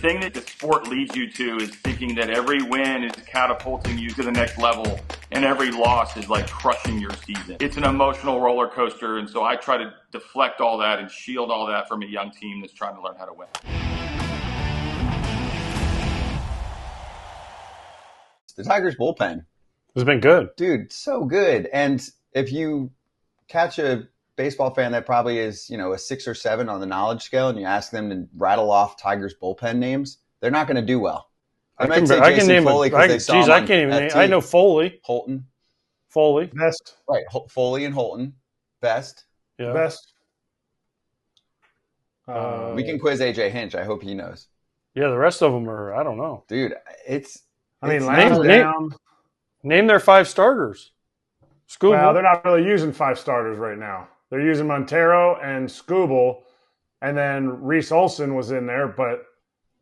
thing that the sport leads you to is thinking that every win is catapulting you to the next level and every loss is like crushing your season. It's an emotional roller coaster, and so I try to deflect all that and shield all that from a young team that's trying to learn how to win. The Tigers bullpen has been good. Dude, so good. And if you catch a baseball fan that probably is, a 6 or 7 on the knowledge scale and you ask them to rattle off Tigers bullpen names, they're not going to do well. I can name Foley because they saw him I can't even name. I know Foley. Foley. Best. Right. Foley and Holton. Best. Yeah. Best. We can quiz AJ Hinch. I hope he knows. Yeah, the rest of them are, I don't know. Dude, name their 5 starters. Well, they're not really using 5 starters right now. They're using Montero and Skubal, and then Reese Olson was in there, but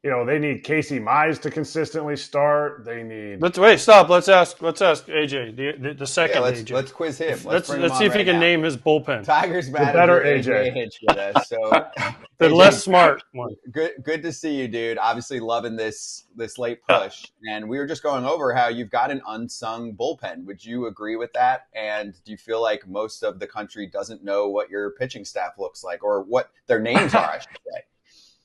they need Casey Mize to consistently start. They need. Stop. Let's ask AJ the second. AJ. Let's quiz him. Let's see if he can name his bullpen. Tigers manager better AJ Hinch with us. So the AJ, less smart one. Good to see you, dude. Obviously loving this late push, and we were just going over how you've got an unsung bullpen. Would you agree with that? And do you feel like most of the country doesn't know what your pitching staff looks like or what their names are? I should say.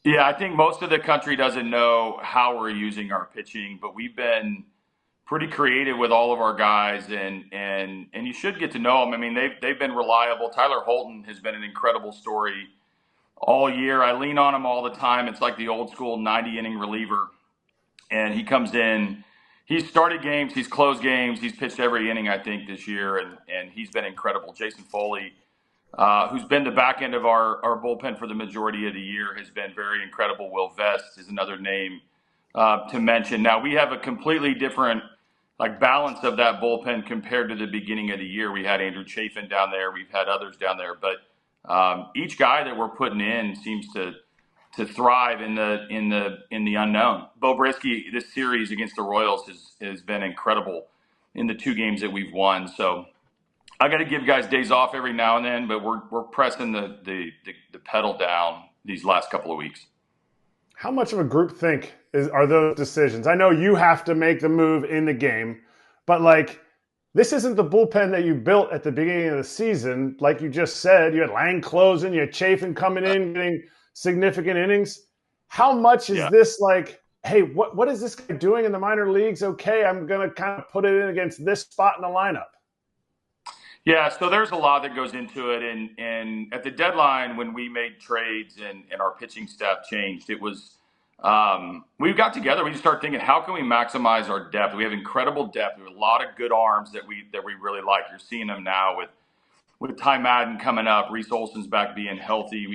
Yeah, I think most of the country doesn't know how we're using our pitching, but we've been pretty creative with all of our guys, and you should get to know them. I mean, they've been reliable. Tyler Holton has been an incredible story all year. I lean on him all the time. It's like the old school 90-inning reliever, and he comes in. He's started games, he's closed games, he's pitched every inning, I think, this year, and he's been incredible. Jason Foley, who's been the back end of our bullpen for the majority of the year, has been very incredible. Will Vest is another name to mention. Now, we have a completely different balance of that bullpen compared to the beginning of the year. We had Andrew Chafin down there. We've had others down there. But each guy that we're putting in seems to thrive in the unknown. Bo Brisky, this series against the Royals has been incredible in the 2 games that we've won. So I got to give guys days off every now and then, but we're pressing the pedal down these last couple of weeks. How much of a group think are those decisions? I know you have to make the move in the game, but this isn't the bullpen that you built at the beginning of the season. Like you just said, you had Lang closing, you had Chafin coming in, getting significant innings. How much is this hey, what is this guy doing in the minor leagues? Okay, I'm going to kind of put it in against this spot in the lineup. Yeah, so there's a lot that goes into it. And at the deadline, when we made trades and our pitching staff changed, it was we got together. We just started thinking, how can we maximize our depth? We have incredible depth. We have a lot of good arms that we really like. You're seeing them now with Ty Madden coming up, Reese Olson's back being healthy.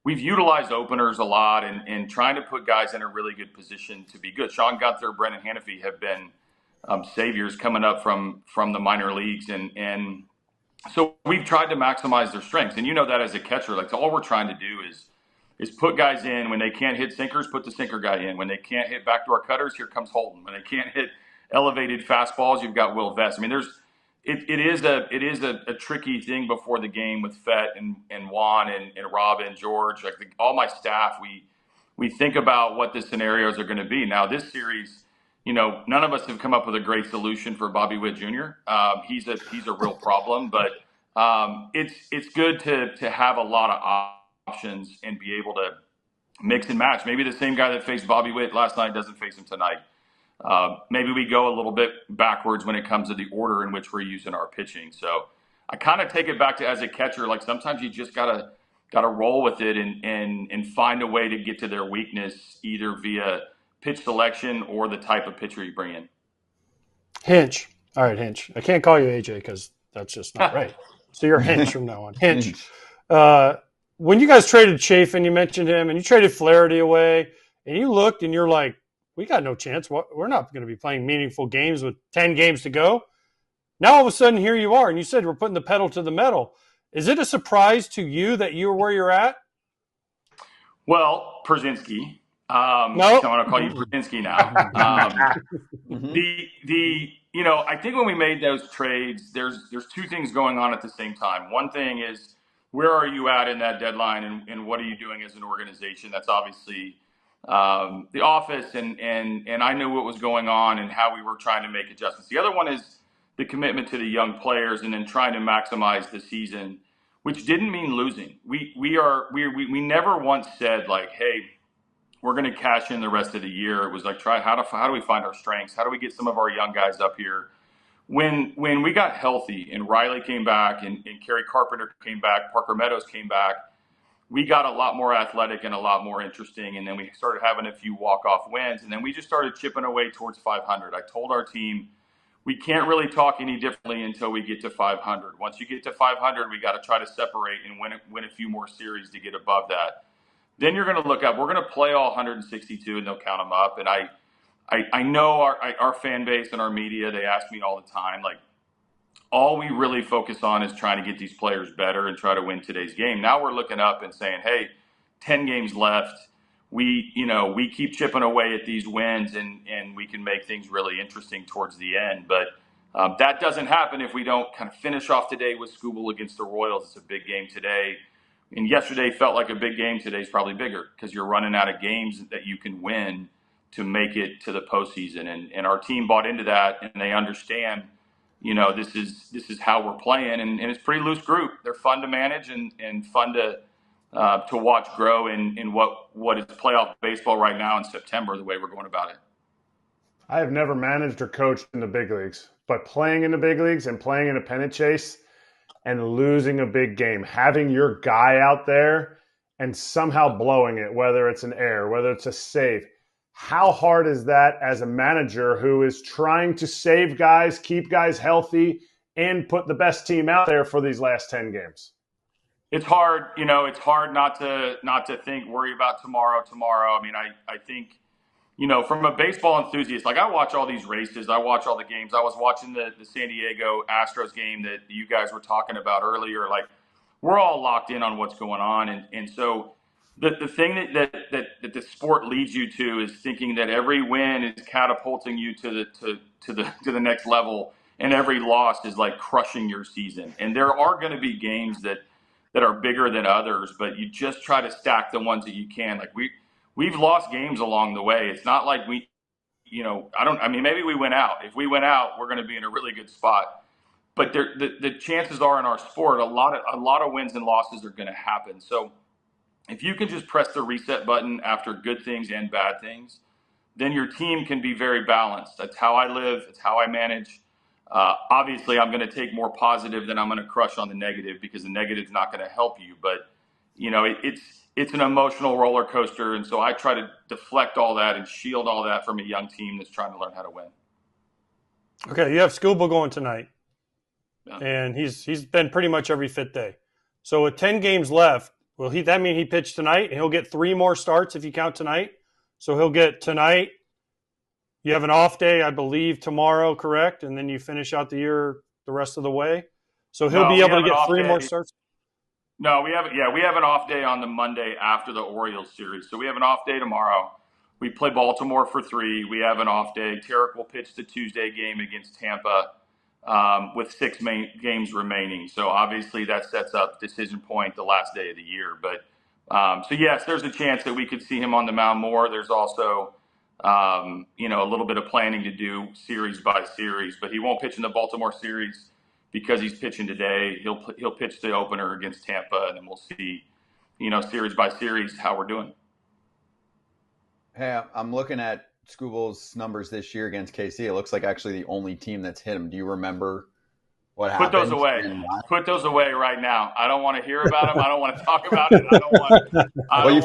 We've utilized openers a lot and trying to put guys in a really good position to be good. Sean Gunther, Brendan Hanafy have been saviors coming up from the minor leagues, and so we've tried to maximize their strengths. And you know that as a catcher, all we're trying to do is put guys in. When they can't hit sinkers, put the sinker guy in. When they can't hit backdoor cutters, here comes Holton. When they can't hit elevated fastballs, you've got Will Vest. I mean, it is a tricky thing before the game with Fett and Juan and Rob and George. All my staff, we think about what the scenarios are going to be. Now, this series, none of us have come up with a great solution for Bobby Witt Jr. He's a real problem, but it's good to have a lot of options and be able to mix and match. Maybe the same guy that faced Bobby Witt last night doesn't face him tonight. Maybe we go a little bit backwards when it comes to the order in which we're using our pitching. So I kind of take it back to, as a catcher, sometimes you just gotta roll with it and find a way to get to their weakness, either via pitch selection or the type of pitcher you bring in. Hinch. All right, Hinch. I can't call you AJ because that's just not right. So you're Hinch from now on. Hinch. When you guys traded Chafin, you mentioned him, and you traded Flaherty away, and you looked and you're like, we got no chance. We're not going to be playing meaningful games with 10 games to go. Now all of a sudden here you are, and you said we're putting the pedal to the metal. Is it a surprise to you that you're where you're at? Well, Przinsky. No. So I want to call you Przinsky now. I think when we made those trades, there's 2 things going on at the same time. One thing is, where are you at in that deadline, and what are you doing as an organization? That's obviously the office, and I knew what was going on and how we were trying to make adjustments. The other one is the commitment to the young players and then trying to maximize the season, which didn't mean losing. We never once said like, hey, we're going to cash in the rest of the year. It was like, how do we find our strengths? How do we get some of our young guys up here? When we got healthy and Riley came back and Kerry Carpenter came back, Parker Meadows came back, we got a lot more athletic and a lot more interesting. And then we started having a few walk-off wins. And then we just started chipping away towards 500. I told our team, we can't really talk any differently until we get to 500. Once you get to 500, we got to try to separate and win a few more series to get above that. Then you're going to look up. We're going to play all 162, and they'll count them up. And I know our fan base and our media, they ask me all the time, like, all we really focus on is trying to get these players better and try to win today's game. Now we're looking up and saying, hey, 10 games left. We keep chipping away at these wins, and we can make things really interesting towards the end. But that doesn't happen if we don't kind of finish off today with Scoobel against the Royals. It's a big game today. And yesterday felt like a big game. Today's probably bigger because you're running out of games that you can win to make it to the postseason. And our team bought into that, and they understand, this is how we're playing. And it's a pretty loose group. They're fun to manage and fun to watch grow in what is playoff baseball right now in September, the way we're going about it. I have never managed or coached in the big leagues, but playing in the big leagues and playing in a pennant chase and losing a big game, having your guy out there and somehow blowing it, whether it's an error, whether it's a save, how hard is that as a manager who is trying to save guys, keep guys healthy, and put the best team out there for these last 10 games? It's hard, it's hard not to worry about tomorrow. I mean, I think, from a baseball enthusiast, like I watch all these races, I watch all the games. I was watching the San Diego Astros game that you guys were talking about earlier. Like, we're all locked in on what's going on. And so the thing that the sport leads you to is thinking that every win is catapulting you to the next level, and every loss is like crushing your season. And there are going to be games that are bigger than others, but you just try to stack the ones that you can. Like we've lost games along the way. It's not like maybe we went out. If we went out, we're going to be in a really good spot. But the chances are in our sport, a lot of wins and losses are going to happen. So if you can just press the reset button after good things and bad things, then your team can be very balanced. That's how I live. It's how I manage. Obviously, I'm going to take more positive than I'm going to crush on the negative, because the negative is not going to help you. But, it's an emotional roller coaster. And so I try to deflect all that and shield all that from a young team that's trying to learn how to win. Okay, you have Scoobel going tonight. Yeah. And he's been pretty much every fifth day. So with 10 games left, will that mean he pitched tonight? And he'll get 3 more starts if you count tonight. So he'll get tonight. You have an off day, I believe, tomorrow, correct? And then you finish out the year the rest of the way. So he'll be able to get 3 more starts. No, we have an off day on the Monday after the Orioles series. So we have an off day tomorrow. We play Baltimore for 3. We have an off day. Tarek will pitch the Tuesday game against Tampa with 6 games remaining. So obviously that sets up decision point the last day of the year. But so yes, there's a chance that we could see him on the mound more. There's also a little bit of planning to do series by series, but he won't pitch in the Baltimore series because he's pitching today. He'll pitch the opener against Tampa, and then we'll see, series by series how we're doing. Hey, I'm looking at Scoobel's numbers this year against KC. It looks like actually the only team that's hit him. Do you remember what happened? Put those away. Put those away right now. I don't want to hear about them. I don't want to talk about it. I don't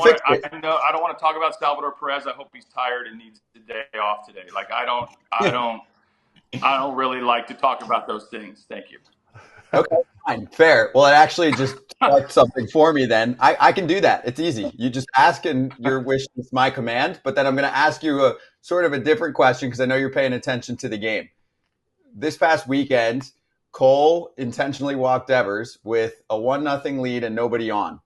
want to talk about Salvador Perez. I hope he's tired and needs the day off today. Like I don't really like to talk about those things. Thank you. Okay, fine, fair. Well, it actually just sparked something for me then. I can do that. It's easy. You just ask and your wish is my command. But then I'm going to ask you a sort of a different question because I know you're paying attention to the game. This past weekend, Cole intentionally walked Evers with a 1-0 lead and nobody on.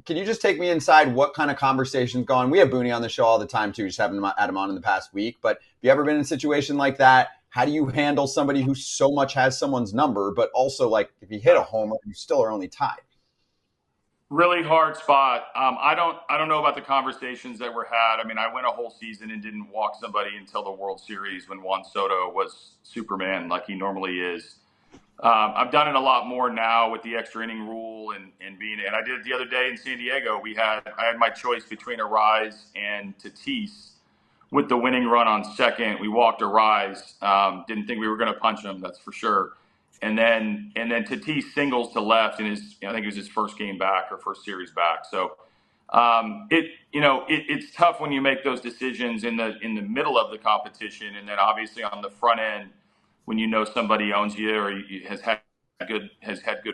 Can you just take me inside what kind of conversation's going? We have Booney on the show all the time too. Just haven't had him on in the past week. But have you ever been in a situation like that? How do you handle somebody who so much has someone's number, but also like if you hit a homer, you still are only tied? Really hard spot. I don't know about the conversations that were had. I mean, I went a whole season and didn't walk somebody until the World Series when Juan Soto was Superman like he normally is. I've done it a lot more now with the extra inning rule and I did it the other day in San Diego. I had my choice between Arise and Tatis with the winning run on second. We walked Arise. Didn't think we were going to punch him, that's for sure. And then Tatis singles to left in I think it was his first game back or first series back. So it's tough when you make those decisions in the middle of the competition, and then obviously on the front end when you know somebody owns you or has had good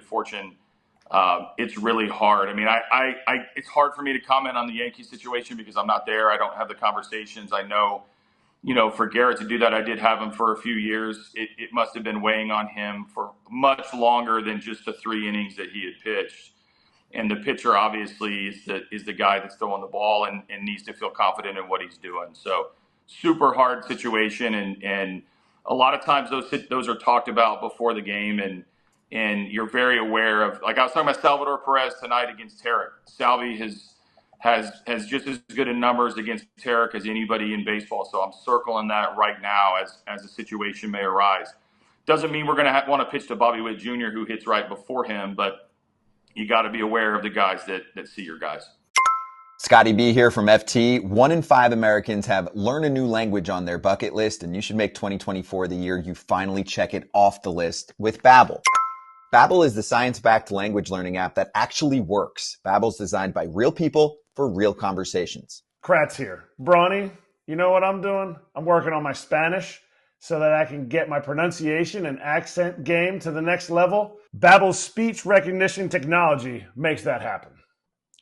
fortune. It's really hard. I mean, it's hard for me to comment on the Yankees situation because I'm not there. I don't have the conversations. I know, for Garrett to do that, I did have him for a few years. It must have been weighing on him for much longer than just the 3 innings that he had pitched. And the pitcher obviously is the guy that's throwing the ball and needs to feel confident in what he's doing. So super hard situation. And a lot of times those are talked about before the game. And you're very aware of, like I was talking about Salvador Perez tonight against Tarek. Salvi has just as good in numbers against Tarek as anybody in baseball. So I'm circling that right now as the situation may arise. Doesn't mean we're going to want to pitch to Bobby Witt Jr., who hits right before him, but you got to be aware of the guys that see your guys. Scotty B here from FT. 1 in 5 Americans have learn a new language on their bucket list, and you should make 2024 the year you finally check it off the list with Babbel. Babbel is the science-backed language learning app that actually works. Babbel's designed by real people for real conversations. Kratz here. Brawny, you know what I'm doing? I'm working on my Spanish so that I can get my pronunciation and accent game to the next level. Babbel's speech recognition technology makes that happen.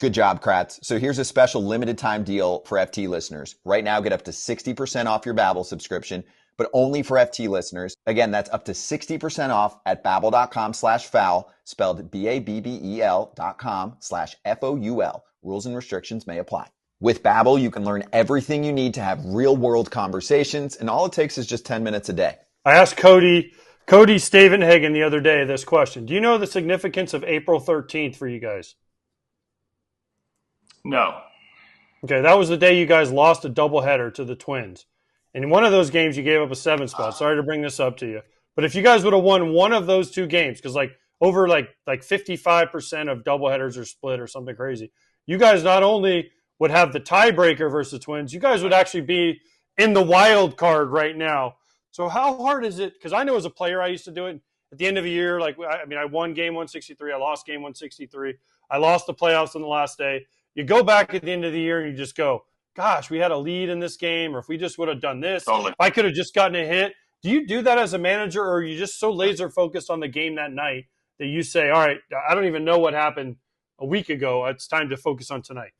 Good job, Kratz. So here's a special limited time deal for FT listeners. Right now, get up to 60% off your Babbel subscription, but only for FT listeners. Again, that's up to 60% off at babbel.com/foul, spelled BABBEL.com/FOUL. Rules and restrictions may apply. With Babbel, you can learn everything you need to have real-world conversations, and all it takes is just 10 minutes a day. I asked Cody Stavenhagen the other day this question. Do you know the significance of April 13th for you guys? No. Okay, that was the day you guys lost a doubleheader to the Twins. And in one of those games, you gave up a 7 spot. Sorry to bring this up to you. But if you guys would have won one of those 2 games, because over 55% of doubleheaders are split or something crazy, you guys not only would have the tiebreaker versus the Twins, you guys would actually be in the wild card right now. So how hard is it? Because I know as a player, I used to do it at the end of a year. I won game 163. I lost game 163. I lost the playoffs on the last day. You go back at the end of the year and you just go, gosh, we had a lead in this game, or if we just would have done this, Totally. if I could have just gotten a hit. Do you do that as a manager, or are you just so laser focused on the game that night that you say, all right, I don't even know what happened a week ago. It's time to focus on tonight?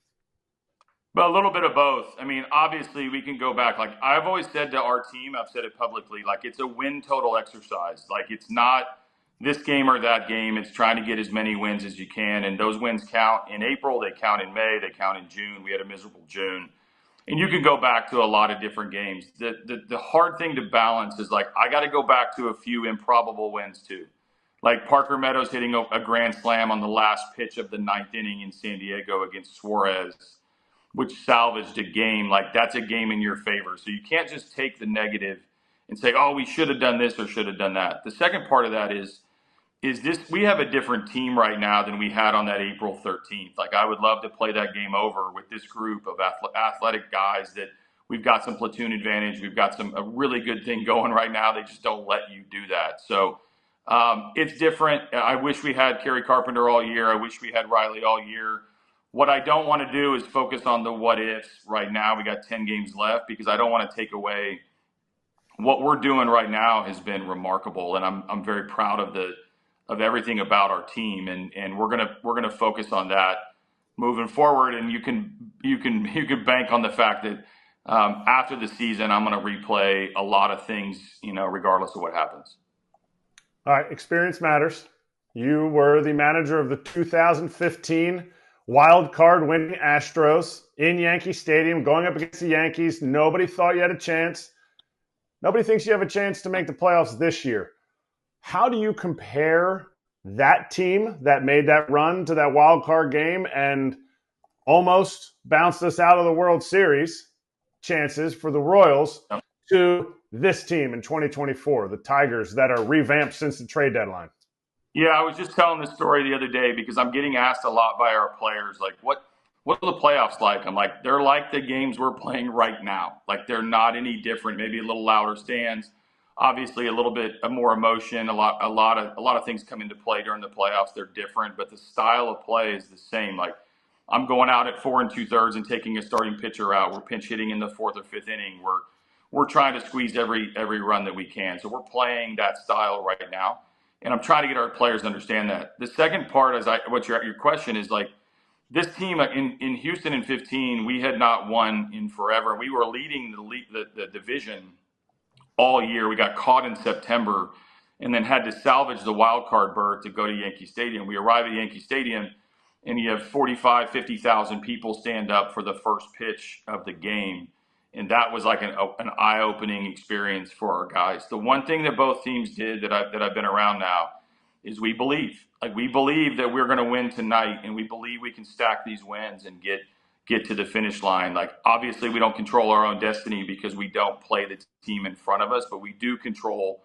But a little bit of both. I mean, obviously, we can go back. Like I've always said to our team, I've said it publicly, it's a win total exercise. It's not this game or that game. It's trying to get as many wins as you can. And those wins count in April. They count in May. They count in June. We had a miserable June. And you can go back to a lot of different games. The hard thing to balance is I got to go back to a few improbable wins too. Like Parker Meadows hitting a grand slam on the last pitch of the 9th inning in San Diego against Suarez, which salvaged a game. That's a game in your favor. So you can't just take the negative and say, oh, we should have done this or should have done that. The second part of that is this, we have a different team right now than we had on that April 13th. I would love to play that game over with this group of athletic guys that we've got some platoon advantage. We've got a really good thing going right now. They just don't let you do that. So it's different. I wish we had Kerry Carpenter all year. I wish we had Riley all year. What I don't want to do is focus on the what ifs right now. We got 10 games left because I don't want to take away what we're doing right now has been remarkable. And I'm very proud of everything about our team. And we're going to focus on that moving forward. And you can bank on the fact that after the season, I'm going to replay a lot of things, regardless of what happens. All right. Experience matters. You were the manager of the 2015 wild card winning Astros in Yankee Stadium, going up against the Yankees. Nobody thought you had a chance. Nobody thinks you have a chance to make the playoffs this year. How do you compare that team that made that run to that wild card game and almost bounced us out of the World Series chances for the Royals to this team in 2024, the Tigers that are revamped since the trade deadline? Yeah, I was just telling this story the other day because I'm getting asked a lot by our players, like, what are the playoffs like? I'm like, they're like the games we're playing right now. Like, they're not any different. Maybe a little louder stands, obviously a little bit of more emotion. A lot of things come into play during the playoffs. They're different, but the style of play is the same. Like, I'm going out at 4 2/3 and taking a starting pitcher out. We're pinch hitting in the 4th or 5th inning. We're trying to squeeze every run that we can. So we're playing that style right now. And I'm trying to get our players to understand that. The second part is what your question is, like, this team in Houston in 15, we had not won in forever. We were leading the division all year. We got caught in September and then had to salvage the wild card berth to go to Yankee Stadium. We arrive at Yankee Stadium and you have 45, 50,000 people stand up for the first pitch of the game. And that was like an eye-opening experience for our guys. The one thing that both teams did that I've been around now is we believe. Like, we believe that we're going to win tonight, and we believe we can stack these wins and get to the finish line. Like, obviously, we don't control our own destiny because we don't play the team in front of us, but we do control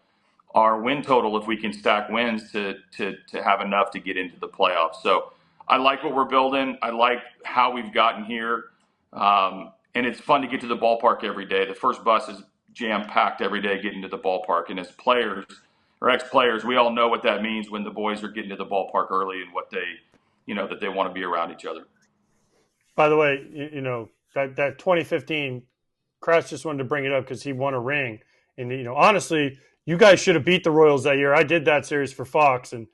our win total if we can stack wins to have enough to get into the playoffs. So I like what we're building. I like how we've gotten here. And it's fun to get to the ballpark every day. The first bus is jam-packed every day getting to the ballpark. And as players or ex-players, we all know what that means when the boys are getting to the ballpark early and what that they want to be around each other. By the way, that 2015, Kratz just wanted to bring it up because he won a ring. And, honestly, you guys should have beat the Royals that year. I did that series for Fox, and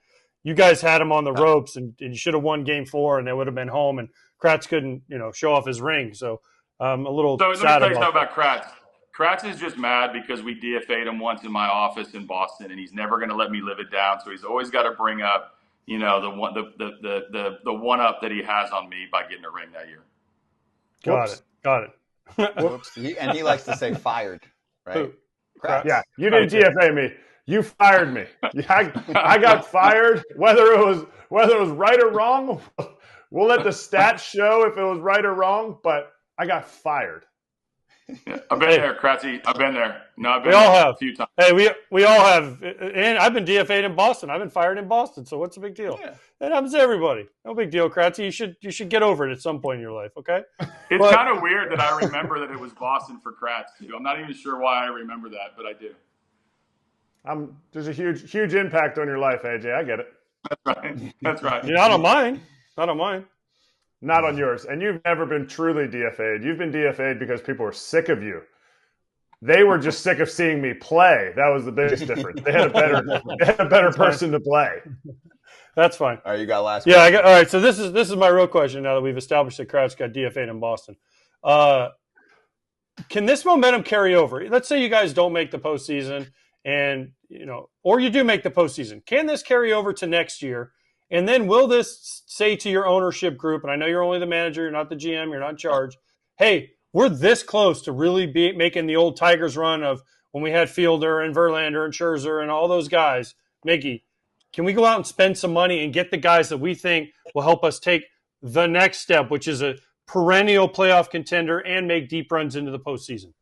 you guys had them on the ropes, and you should have won Game 4, and they would have been home. And Kratz couldn't, show off his ring. So I'm a little sad about that. So let me tell you something about Kratz. Kratz is just mad because we DFA'd him once in my office in Boston, and he's never going to let me live it down. So he's always got to bring up, the one up that he has on me by getting a ring that year. Got it. Whoops. He likes to say fired, right? Yeah, you didn't DFA me. You fired me. I got fired. Whether it was right or wrong, we'll let the stats show if it was right or wrong. But I got fired. Yeah, I've been there, Kratzy. I've been there. No, I've been we all there have a few times. Hey, we all have, and I've been DFA'd in Boston. I've been fired in Boston. So what's the big deal? Yeah. That happens to everybody. No big deal, Kratzy. You should get over it at some point in your life. Okay. It's kind of weird that I remember that it was Boston for Kratz too. I'm not even sure why I remember that, but I do. There's a huge impact on your life, AJ. I get it. That's right. You're not on mine. Not on mine. Not on yours. And you've never been truly DFA'd. You've been DFA'd because people were sick of you. They were just sick of seeing me play. That was the biggest difference. They had a better person to play. That's fine. All right, you got last question. Yeah, all right. So this is my real question now that we've established that Kratz got DFA'd in Boston. Can this momentum carry over? Let's say you guys don't make the postseason and, or you do make the postseason. Can this carry over to next year? And then will this say to your ownership group, and I know you're only the manager, you're not the GM, you're not in charge, hey, we're this close to really making the old Tigers run of when we had Fielder and Verlander and Scherzer and all those guys. Miggy, can we go out and spend some money and get the guys that we think will help us take the next step, which is a perennial playoff contender and make deep runs into the postseason?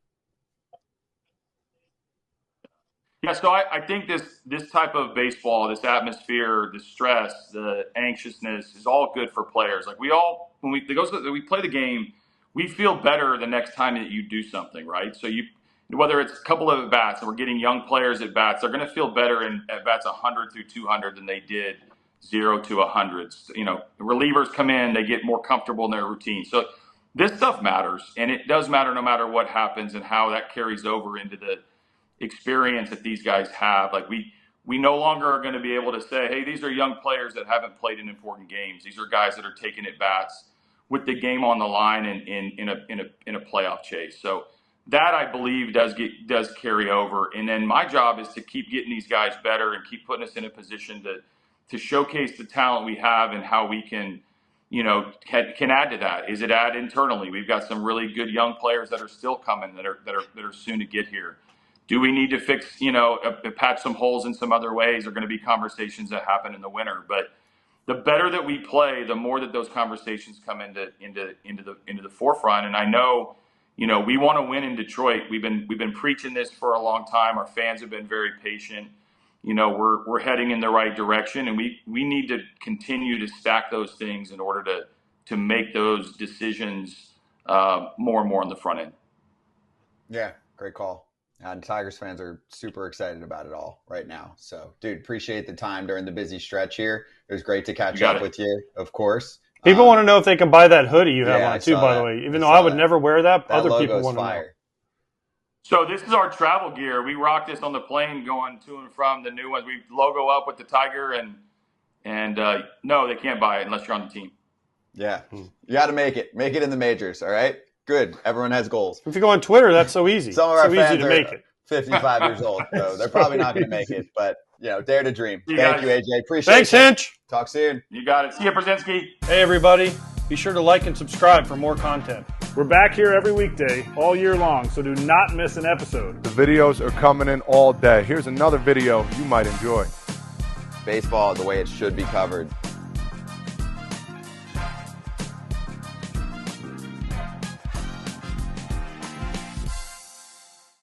Yeah, so I think this type of baseball, this atmosphere, the stress, the anxiousness is all good for players. Like when we play the game, we feel better the next time that you do something, right? So whether it's a couple of at-bats and we're getting young players at bats, they're going to feel better in at-bats 100 through 200 than they did 0 to 100. Relievers come in, they get more comfortable in their routine. So this stuff matters, and it does matter no matter what happens and how that carries over into the experience that these guys have. Like we no longer are going to be able to say, hey, these are young players that haven't played in important games. These are guys that are taking at bats with the game on the line and in a playoff chase. So that, I believe, does carry over. And then my job is to keep getting these guys better and keep putting us in a position to showcase the talent we have and how we can add to that. Is it add internally? We've got some really good young players that are still coming that are soon to get here. Do we need to fix, patch some holes in some other ways? Are going to be conversations that happen in the winter. But the better that we play, the more that those conversations come into the forefront. And I know, we want to win in Detroit. We've been preaching this for a long time. Our fans have been very patient. We're heading in the right direction, and we need to continue to stack those things in order to make those decisions more and more on the front end. Yeah, great call. And Tigers fans are super excited about it all right now. So, dude, appreciate the time during the busy stretch here. It was great to catch up with you, of course. People want to know if they can buy that hoodie you have on too, by the way. Even though I would never wear that, other people want to know. So this is our travel gear. We rock this on the plane going to and from the new ones. We logo up with the Tiger, and no, they can't buy it unless you're on the team. Yeah, you got to make it in the majors. All right, good. Everyone has goals. If you go on Twitter, that's so easy. Some of our fans are 55 years old, so they're probably not going to make it. But dare to dream. Thank you, AJ. Appreciate it. Thanks, Hinch. Talk soon. You got it. See you, Brzezinski. Hey, everybody. Be sure to like and subscribe for more content. We're back here every weekday, all year long, so do not miss an episode. The videos are coming in all day. Here's another video you might enjoy. Baseball the way it should be covered.